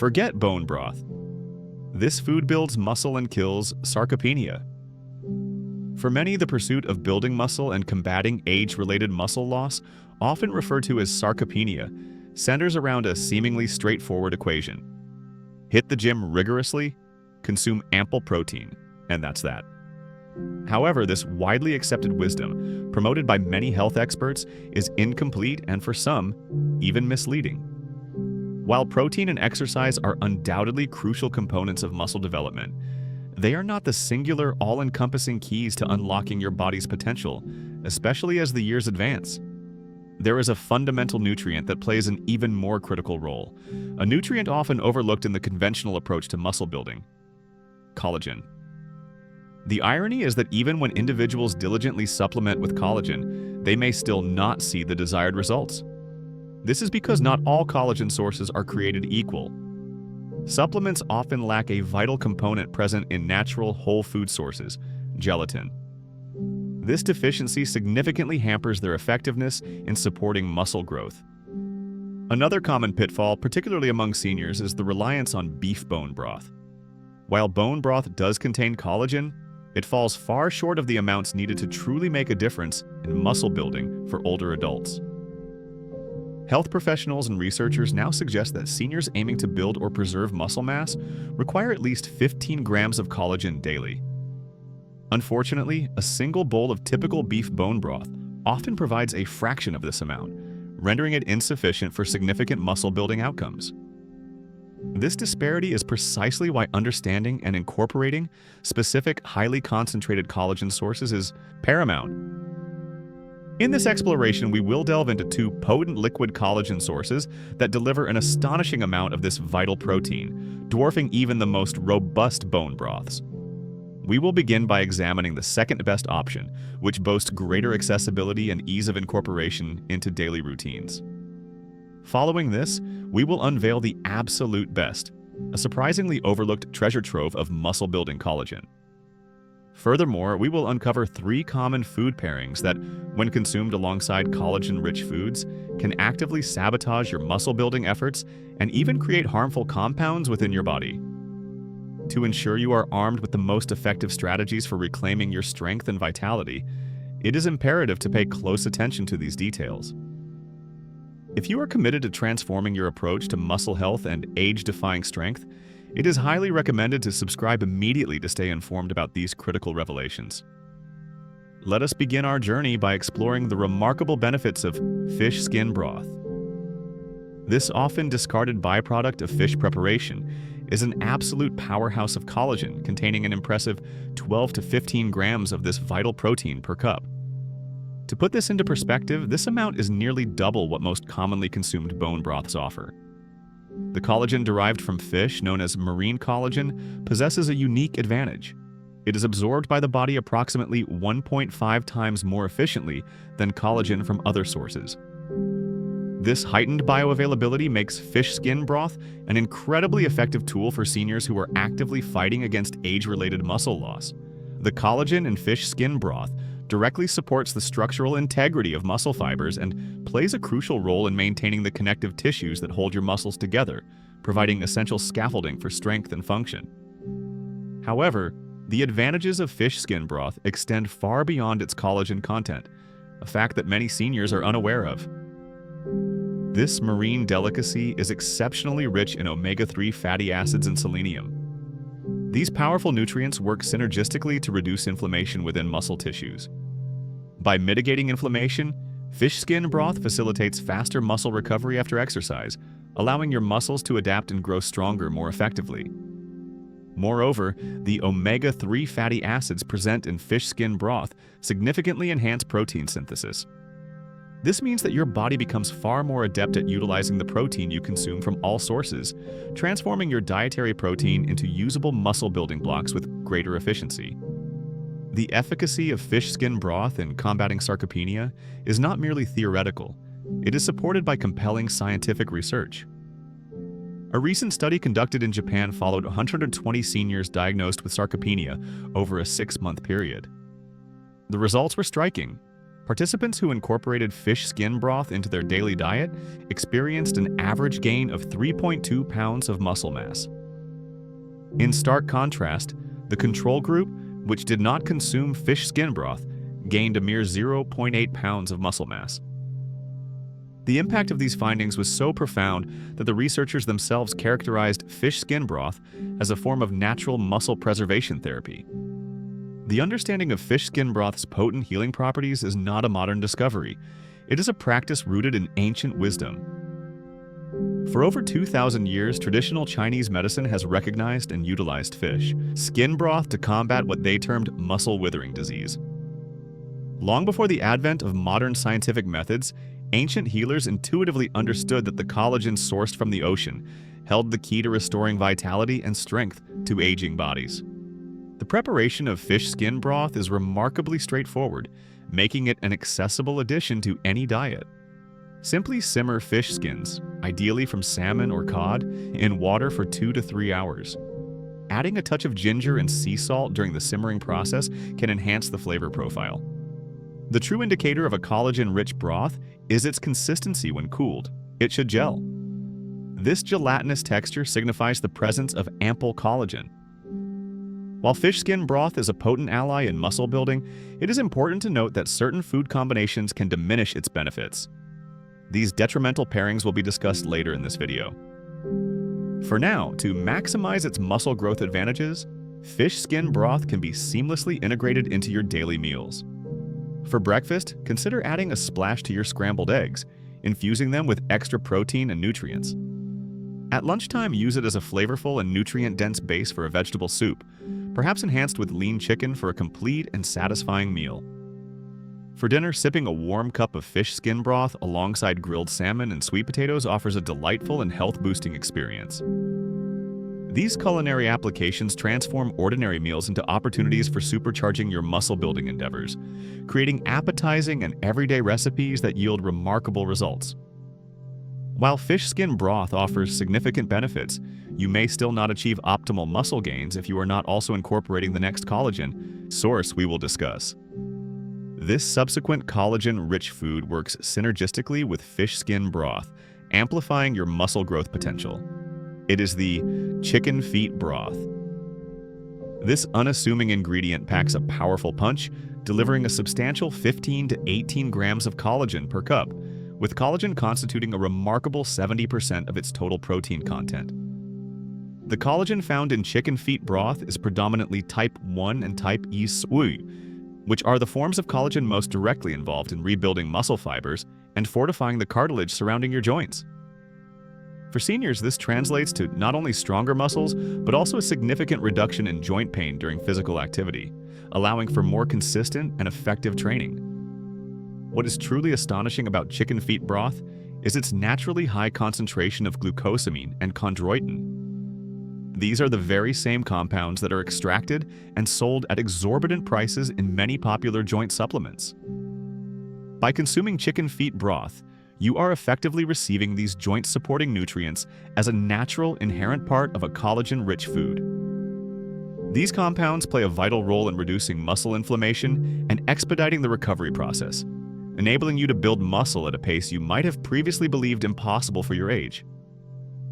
Forget bone broth. This food builds muscle and kills sarcopenia. For many, the pursuit of building muscle and combating age-related muscle loss, often referred to as sarcopenia, centers around a seemingly straightforward equation. Hit the gym rigorously, consume ample protein, and that's that. However, this widely accepted wisdom, promoted by many health experts, is incomplete and for some, even misleading. While protein and exercise are undoubtedly crucial components of muscle development, they are not the singular, all-encompassing keys to unlocking your body's potential, especially as the years advance. There is a fundamental nutrient that plays an even more critical role, a nutrient often overlooked in the conventional approach to muscle building: collagen. The irony is that even when individuals diligently supplement with collagen, they may still not see the desired results. This is because not all collagen sources are created equal. Supplements often lack a vital component present in natural whole food sources: gelatin. This deficiency significantly hampers their effectiveness in supporting muscle growth. Another common pitfall, particularly among seniors, is the reliance on beef bone broth. While bone broth does contain collagen, it falls far short of the amounts needed to truly make a difference in muscle building for older adults. Health professionals and researchers now suggest that seniors aiming to build or preserve muscle mass require at least 15 grams of collagen daily. Unfortunately, a single bowl of typical beef bone broth often provides a fraction of this amount, rendering it insufficient for significant muscle-building outcomes. This disparity is precisely why understanding and incorporating specific, highly concentrated collagen sources is paramount. In this exploration, we will delve into two potent liquid collagen sources that deliver an astonishing amount of this vital protein, dwarfing even the most robust bone broths. We will begin by examining the second-best option, which boasts greater accessibility and ease of incorporation into daily routines. Following this, we will unveil the absolute best, a surprisingly overlooked treasure trove of muscle-building collagen. Furthermore, we will uncover 3 common food pairings that, when consumed alongside collagen-rich foods, can actively sabotage your muscle-building efforts and even create harmful compounds within your body. To ensure you are armed with the most effective strategies for reclaiming your strength and vitality, it is imperative to pay close attention to these details. If you are committed to transforming your approach to muscle health and age-defying strength, it is highly recommended to subscribe immediately to stay informed about these critical revelations. Let us begin our journey by exploring the remarkable benefits of fish skin broth. This often discarded byproduct of fish preparation is an absolute powerhouse of collagen, containing an impressive 12 to 15 grams of this vital protein per cup. To put this into perspective, this amount is nearly double what most commonly consumed bone broths offer. The collagen derived from fish, known as marine collagen, possesses a unique advantage. It is absorbed by the body approximately 1.5 times more efficiently than collagen from other sources. This heightened bioavailability makes fish skin broth an incredibly effective tool for seniors who are actively fighting against age-related muscle loss. The collagen in fish skin broth directly supports the structural integrity of muscle fibers and plays a crucial role in maintaining the connective tissues that hold your muscles together, providing essential scaffolding for strength and function. However, the advantages of fish skin broth extend far beyond its collagen content, a fact that many seniors are unaware of. This marine delicacy is exceptionally rich in omega-3 fatty acids and selenium. These powerful nutrients work synergistically to reduce inflammation within muscle tissues. By mitigating inflammation, fish skin broth facilitates faster muscle recovery after exercise, allowing your muscles to adapt and grow stronger more effectively. Moreover, the omega-3 fatty acids present in fish skin broth significantly enhance protein synthesis. This means that your body becomes far more adept at utilizing the protein you consume from all sources, transforming your dietary protein into usable muscle-building blocks with greater efficiency. The efficacy of fish skin broth in combating sarcopenia is not merely theoretical. It is supported by compelling scientific research. A recent study conducted in Japan followed 120 seniors diagnosed with sarcopenia over a 6-month period. The results were striking. Participants who incorporated fish skin broth into their daily diet experienced an average gain of 3.2 pounds of muscle mass. In stark contrast, the control group, which did not consume fish skin broth, gained a mere 0.8 pounds of muscle mass. The impact of these findings was so profound that the researchers themselves characterized fish skin broth as a form of natural muscle preservation therapy. The understanding of fish skin broth's potent healing properties is not a modern discovery. It is a practice rooted in ancient wisdom. For over 2,000 years, traditional Chinese medicine has recognized and utilized fish skin broth to combat what they termed muscle withering disease. Long before the advent of modern scientific methods, ancient healers intuitively understood that the collagen sourced from the ocean held the key to restoring vitality and strength to aging bodies. The preparation of fish skin broth is remarkably straightforward, making it an accessible addition to any diet. Simply simmer fish skins, ideally from salmon or cod, in water for 2 to 3 hours. Adding a touch of ginger and sea salt during the simmering process can enhance the flavor profile. The true indicator of a collagen-rich broth is its consistency when cooled. It should gel. This gelatinous texture signifies the presence of ample collagen. While fish skin broth is a potent ally in muscle building, it is important to note that certain food combinations can diminish its benefits. These detrimental pairings will be discussed later in this video. For now, to maximize its muscle growth advantages, fish skin broth can be seamlessly integrated into your daily meals. For breakfast, consider adding a splash to your scrambled eggs, infusing them with extra protein and nutrients. At lunchtime, use it as a flavorful and nutrient-dense base for a vegetable soup, perhaps enhanced with lean chicken for a complete and satisfying meal. For dinner, sipping a warm cup of fish skin broth alongside grilled salmon and sweet potatoes offers a delightful and health-boosting experience. These culinary applications transform ordinary meals into opportunities for supercharging your muscle-building endeavors, creating appetizing and everyday recipes that yield remarkable results. While fish skin broth offers significant benefits, you may still not achieve optimal muscle gains if you are not also incorporating the next collagen source we will discuss. This subsequent collagen-rich food works synergistically with fish skin broth, amplifying your muscle growth potential. It is the chicken feet broth. This unassuming ingredient packs a powerful punch, delivering a substantial 15 to 18 grams of collagen per cup, with collagen constituting a remarkable 70% of its total protein content. The collagen found in chicken feet broth is predominantly type 1 and type E soy, which are the forms of collagen most directly involved in rebuilding muscle fibers and fortifying the cartilage surrounding your joints. For seniors, this translates to not only stronger muscles, but also a significant reduction in joint pain during physical activity, allowing for more consistent and effective training. What is truly astonishing about chicken feet broth is its naturally high concentration of glucosamine and chondroitin. These are the very same compounds that are extracted and sold at exorbitant prices in many popular joint supplements. By consuming chicken feet broth, you are effectively receiving these joint-supporting nutrients as a natural, inherent part of a collagen-rich food. These compounds play a vital role in reducing muscle inflammation and expediting the recovery process, enabling you to build muscle at a pace you might have previously believed impossible for your age.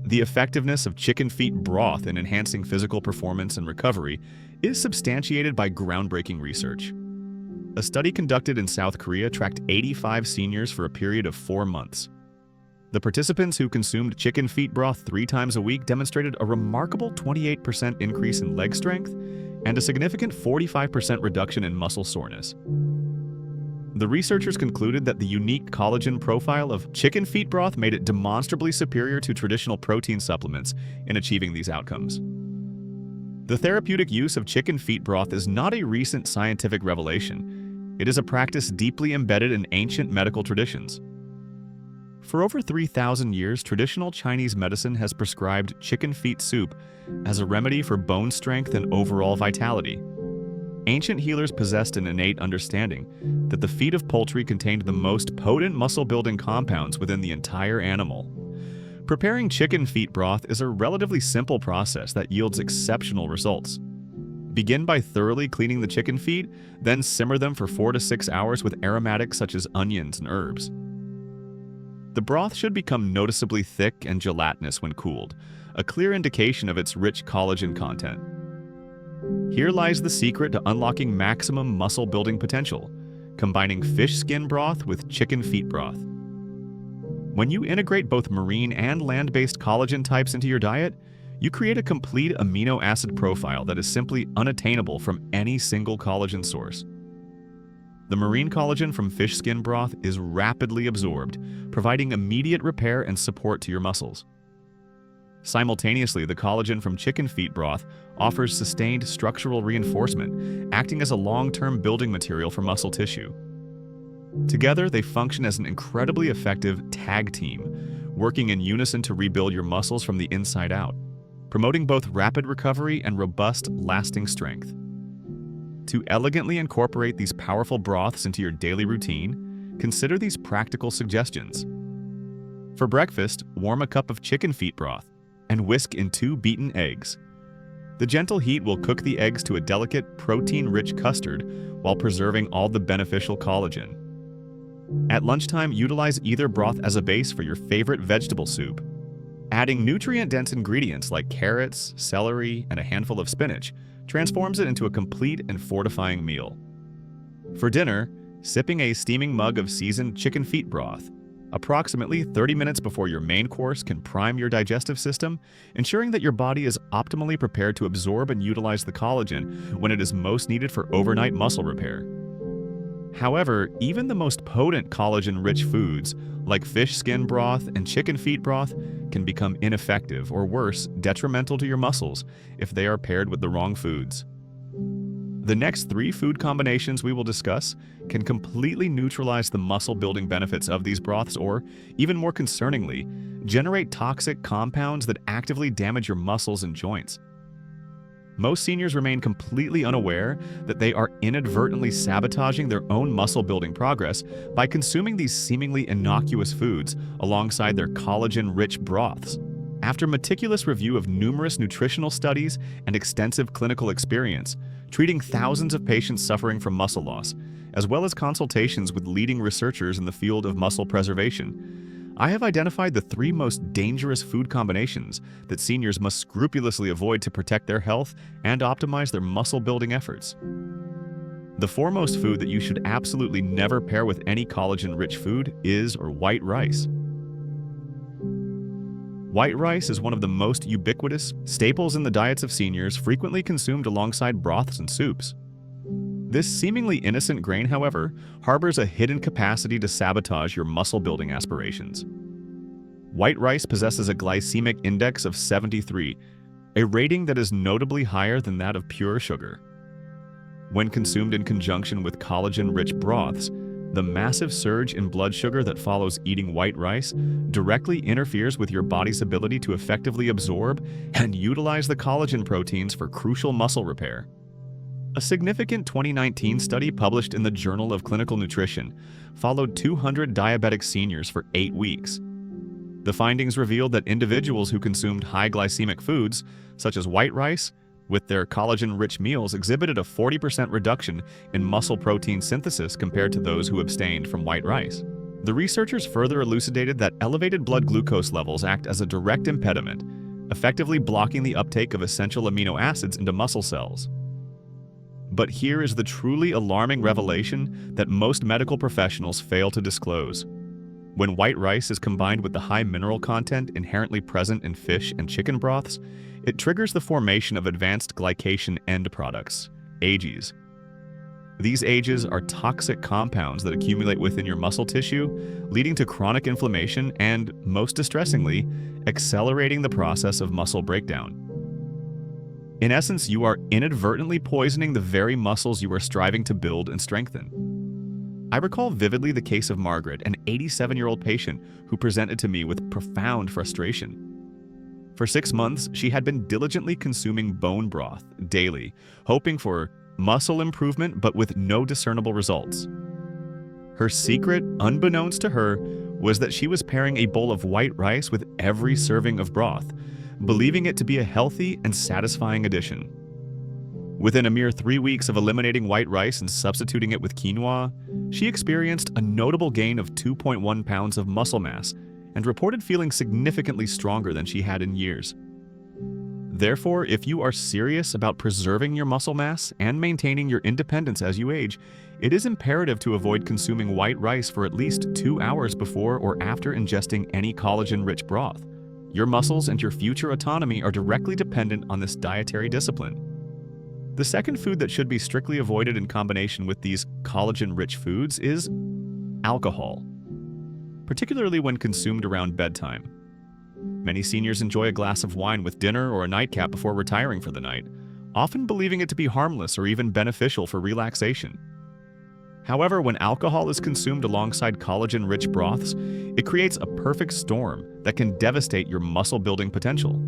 The effectiveness of chicken feet broth in enhancing physical performance and recovery is substantiated by groundbreaking research. A study conducted in South Korea tracked 85 seniors for a period of 4 months. The participants who consumed chicken feet broth 3 times a week demonstrated a remarkable 28% increase in leg strength and a significant 45% reduction in muscle soreness. The researchers concluded that the unique collagen profile of chicken feet broth made it demonstrably superior to traditional protein supplements in achieving these outcomes. The therapeutic use of chicken feet broth is not a recent scientific revelation. It is a practice deeply embedded in ancient medical traditions. For over 3,000 years, traditional Chinese medicine has prescribed chicken feet soup as a remedy for bone strength and overall vitality. Ancient healers possessed an innate understanding that the feet of poultry contained the most potent muscle-building compounds within the entire animal. Preparing chicken feet broth is a relatively simple process that yields exceptional results. Begin by thoroughly cleaning the chicken feet, then simmer them for 4 to 6 hours with aromatics such as onions and herbs. The broth should become noticeably thick and gelatinous when cooled, a clear indication of its rich collagen content. Here lies the secret to unlocking maximum muscle-building potential, combining fish skin broth with chicken feet broth. When you integrate both marine and land-based collagen types into your diet, you create a complete amino acid profile that is simply unattainable from any single collagen source. The marine collagen from fish skin broth is rapidly absorbed, providing immediate repair and support to your muscles. Simultaneously, the collagen from chicken feet broth offers sustained structural reinforcement, acting as a long-term building material for muscle tissue. Together, they function as an incredibly effective tag team, working in unison to rebuild your muscles from the inside out, promoting both rapid recovery and robust, lasting strength. To elegantly incorporate these powerful broths into your daily routine, consider these practical suggestions. For breakfast, warm a cup of chicken feet broth and whisk in 2 beaten eggs. The gentle heat will cook the eggs to a delicate, protein-rich custard while preserving all the beneficial collagen. At lunchtime, utilize either broth as a base for your favorite vegetable soup. Adding nutrient-dense ingredients like carrots, celery, and a handful of spinach transforms it into a complete and fortifying meal. For dinner, sipping a steaming mug of seasoned chicken feet broth. Approximately 30 minutes before your main course can prime your digestive system, ensuring that your body is optimally prepared to absorb and utilize the collagen when it is most needed for overnight muscle repair. However, even the most potent collagen-rich foods, like fish skin broth and chicken feet broth, can become ineffective or worse, detrimental to your muscles if they are paired with the wrong foods. The next 3 food combinations we will discuss can completely neutralize the muscle-building benefits of these broths or, even more concerningly, generate toxic compounds that actively damage your muscles and joints. Most seniors remain completely unaware that they are inadvertently sabotaging their own muscle-building progress by consuming these seemingly innocuous foods alongside their collagen-rich broths. After meticulous review of numerous nutritional studies and extensive clinical experience, treating thousands of patients suffering from muscle loss, as well as consultations with leading researchers in the field of muscle preservation, I have identified the 3 most dangerous food combinations that seniors must scrupulously avoid to protect their health and optimize their muscle-building efforts. The foremost food that you should absolutely never pair with any collagen-rich food is white rice. White rice is one of the most ubiquitous staples in the diets of seniors, frequently consumed alongside broths and soups. This seemingly innocent grain, however, harbors a hidden capacity to sabotage your muscle-building aspirations. White rice possesses a glycemic index of 73, a rating that is notably higher than that of pure sugar. When consumed in conjunction with collagen-rich broths, the massive surge in blood sugar that follows eating white rice directly interferes with your body's ability to effectively absorb and utilize the collagen proteins for crucial muscle repair. A significant 2019 study published in the Journal of Clinical Nutrition followed 200 diabetic seniors for 8 weeks. The findings revealed that individuals who consumed high glycemic foods, such as white rice, with their collagen-rich meals exhibited a 40% reduction in muscle protein synthesis compared to those who abstained from white rice. The researchers further elucidated that elevated blood glucose levels act as a direct impediment, effectively blocking the uptake of essential amino acids into muscle cells. But here is the truly alarming revelation that most medical professionals fail to disclose. When white rice is combined with the high mineral content inherently present in fish and chicken broths, it triggers the formation of advanced glycation end products, AGEs. These AGEs are toxic compounds that accumulate within your muscle tissue, leading to chronic inflammation and, most distressingly, accelerating the process of muscle breakdown. In essence, you are inadvertently poisoning the very muscles you are striving to build and strengthen. I recall vividly the case of Margaret, an 87-year-old patient who presented to me with profound frustration. For 6 months, she had been diligently consuming bone broth daily, hoping for muscle improvement but with no discernible results. Her secret, unbeknownst to her, was that she was pairing a bowl of white rice with every serving of broth, believing it to be a healthy and satisfying addition. Within a mere 3 weeks of eliminating white rice and substituting it with quinoa, she experienced a notable gain of 2.1 pounds of muscle mass and reported feeling significantly stronger than she had in years. Therefore, if you are serious about preserving your muscle mass and maintaining your independence as you age, it is imperative to avoid consuming white rice for at least 2 hours before or after ingesting any collagen-rich broth. Your muscles and your future autonomy are directly dependent on this dietary discipline. The second food that should be strictly avoided in combination with these collagen-rich foods is alcohol, particularly when consumed around bedtime. Many seniors enjoy a glass of wine with dinner or a nightcap before retiring for the night, often believing it to be harmless or even beneficial for relaxation. However, when alcohol is consumed alongside collagen-rich broths, it creates a perfect storm that can devastate your muscle-building potential.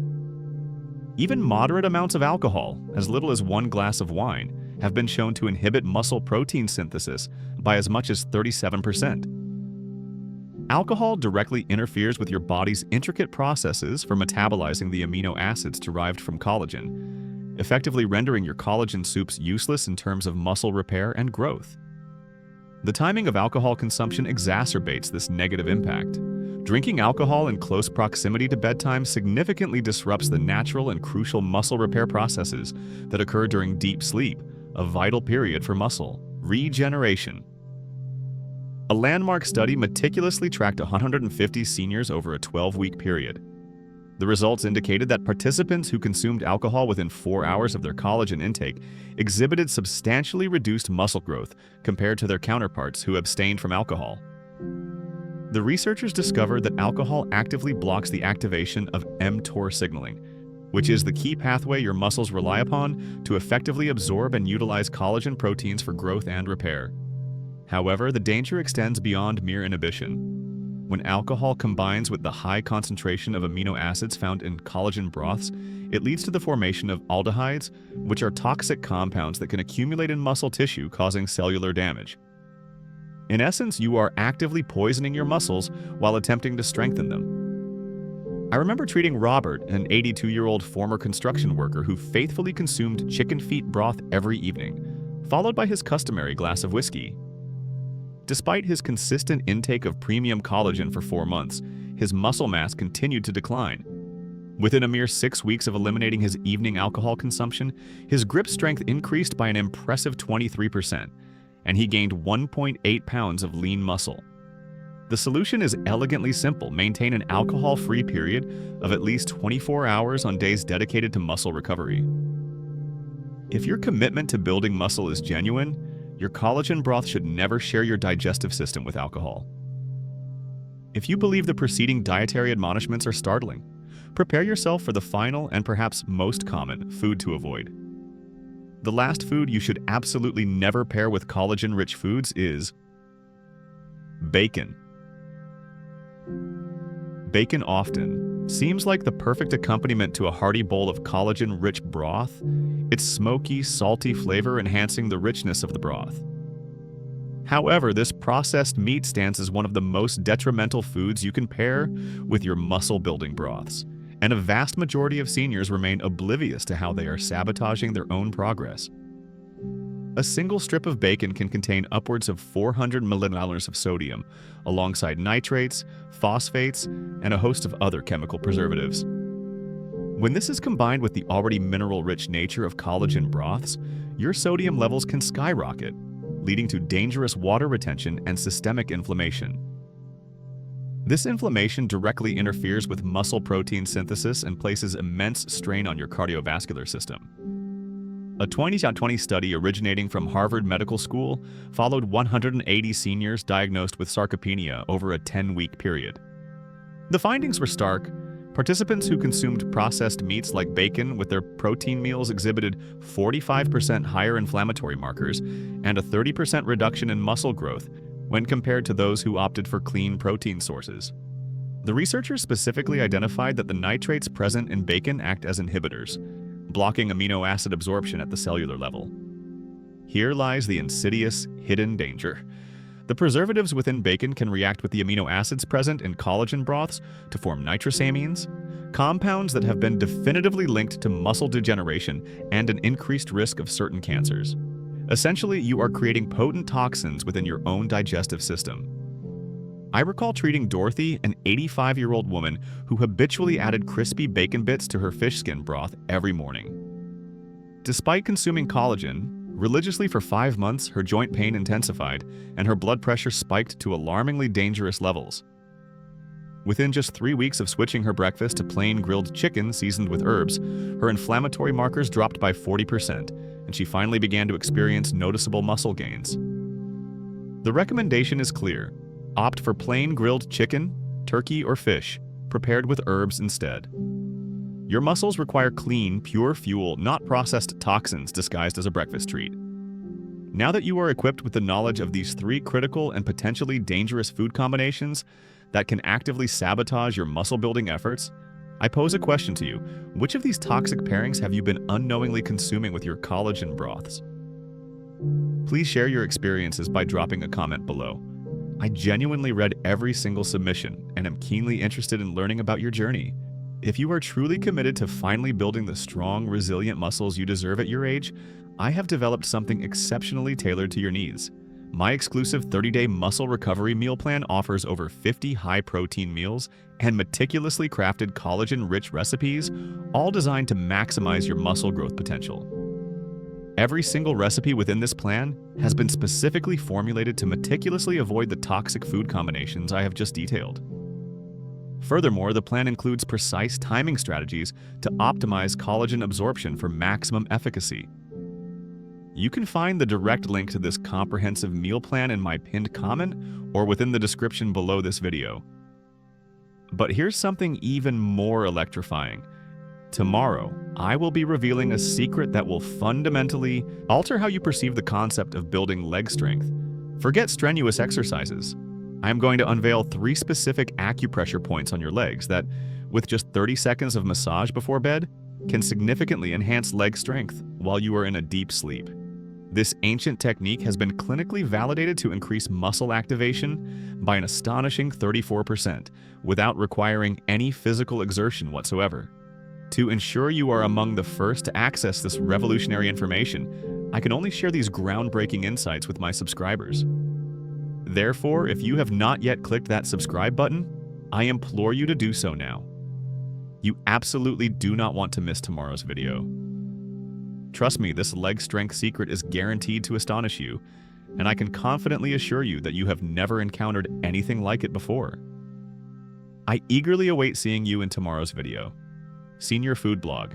Even moderate amounts of alcohol, as little as 1 glass of wine, have been shown to inhibit muscle protein synthesis by as much as 37%. Alcohol directly interferes with your body's intricate processes for metabolizing the amino acids derived from collagen, effectively rendering your collagen soups useless in terms of muscle repair and growth. The timing of alcohol consumption exacerbates this negative impact. Drinking alcohol in close proximity to bedtime significantly disrupts the natural and crucial muscle repair processes that occur during deep sleep, a vital period for muscle regeneration. A landmark study meticulously tracked 150 seniors over a 12-week period. The results indicated that participants who consumed alcohol within 4 hours of their collagen intake exhibited substantially reduced muscle growth compared to their counterparts who abstained from alcohol. The researchers discovered that alcohol actively blocks the activation of mTOR signaling, which is the key pathway your muscles rely upon to effectively absorb and utilize collagen proteins for growth and repair. However, the danger extends beyond mere inhibition. When alcohol combines with the high concentration of amino acids found in collagen broths, it leads to the formation of aldehydes, which are toxic compounds that can accumulate in muscle tissue, causing cellular damage. In essence, you are actively poisoning your muscles while attempting to strengthen them. I remember treating Robert, an 82-year-old former construction worker who faithfully consumed chicken feet broth every evening, followed by his customary glass of whiskey. Despite his consistent intake of premium collagen for 4 months, his muscle mass continued to decline. Within a mere 6 weeks of eliminating his evening alcohol consumption, his grip strength increased by an impressive 23%, and he gained 1.8 pounds of lean muscle. The solution is elegantly simple. Maintain an alcohol-free period of at least 24 hours on days dedicated to muscle recovery. If your commitment to building muscle is genuine, your collagen broth should never share your digestive system with alcohol. If you believe the preceding dietary admonishments are startling, prepare yourself for the final and perhaps most common food to avoid. The last food you should absolutely never pair with collagen-rich foods is bacon. Bacon often seems like the perfect accompaniment to a hearty bowl of collagen-rich broth, its smoky, salty flavor enhancing the richness of the broth. However, this processed meat stands as one of the most detrimental foods you can pair with your muscle-building broths, and a vast majority of seniors remain oblivious to how they are sabotaging their own progress. A single strip of bacon can contain upwards of 400 milliliters of sodium, alongside nitrates, phosphates, and a host of other chemical preservatives. When this is combined with the already mineral-rich nature of collagen broths, your sodium levels can skyrocket, leading to dangerous water retention and systemic inflammation. This inflammation directly interferes with muscle protein synthesis and places immense strain on your cardiovascular system. A 2020 study originating from Harvard Medical School followed 180 seniors diagnosed with sarcopenia over a 10-week period. The findings were stark. Participants who consumed processed meats like bacon with their protein meals exhibited 45% higher inflammatory markers and a 30% reduction in muscle growth when compared to those who opted for clean protein sources. The researchers specifically identified that the nitrates present in bacon act as inhibitors, blocking amino acid absorption at the cellular level. Here lies the insidious, hidden danger. The preservatives within bacon can react with the amino acids present in collagen broths to form nitrosamines, compounds that have been definitively linked to muscle degeneration and an increased risk of certain cancers. Essentially, you are creating potent toxins within your own digestive system. I recall treating Dorothy, an 85-year-old woman who habitually added crispy bacon bits to her fish skin broth every morning. Despite consuming collagen religiously for 5 months, her joint pain intensified and her blood pressure spiked to alarmingly dangerous levels. Within just 3 weeks of switching her breakfast to plain grilled chicken seasoned with herbs, her inflammatory markers dropped by 40%, and she finally began to experience noticeable muscle gains. The recommendation is clear. Opt for plain grilled chicken, turkey, or fish, prepared with herbs instead. Your muscles require clean, pure fuel, not processed toxins disguised as a breakfast treat. Now that you are equipped with the knowledge of these 3 critical and potentially dangerous food combinations that can actively sabotage your muscle-building efforts, I pose a question to you. Which of these toxic pairings have you been unknowingly consuming with your collagen broths? Please share your experiences by dropping a comment below. I genuinely read every single submission and am keenly interested in learning about your journey. If you are truly committed to finally building the strong, resilient muscles you deserve at your age, I have developed something exceptionally tailored to your needs. My exclusive 30-day muscle recovery meal plan offers over 50 high-protein meals and meticulously crafted collagen-rich recipes, all designed to maximize your muscle growth potential. Every single recipe within this plan has been specifically formulated to meticulously avoid the toxic food combinations I have just detailed. Furthermore, the plan includes precise timing strategies to optimize collagen absorption for maximum efficacy. You can find the direct link to this comprehensive meal plan in my pinned comment or within the description below this video. But here's something even more electrifying. Tomorrow, I will be revealing a secret that will fundamentally alter how you perceive the concept of building leg strength. Forget strenuous exercises. I am going to unveil 3 specific acupressure points on your legs that, with just 30 seconds of massage before bed, can significantly enhance leg strength while you are in a deep sleep. This ancient technique has been clinically validated to increase muscle activation by an astonishing 34% without requiring any physical exertion whatsoever. To ensure you are among the first to access this revolutionary information, I can only share these groundbreaking insights with my subscribers. Therefore, if you have not yet clicked that subscribe button, I implore you to do so now. You absolutely do not want to miss tomorrow's video. Trust me, this leg strength secret is guaranteed to astonish you, and I can confidently assure you that you have never encountered anything like it before. I eagerly await seeing you in tomorrow's video. Senior Food Blog,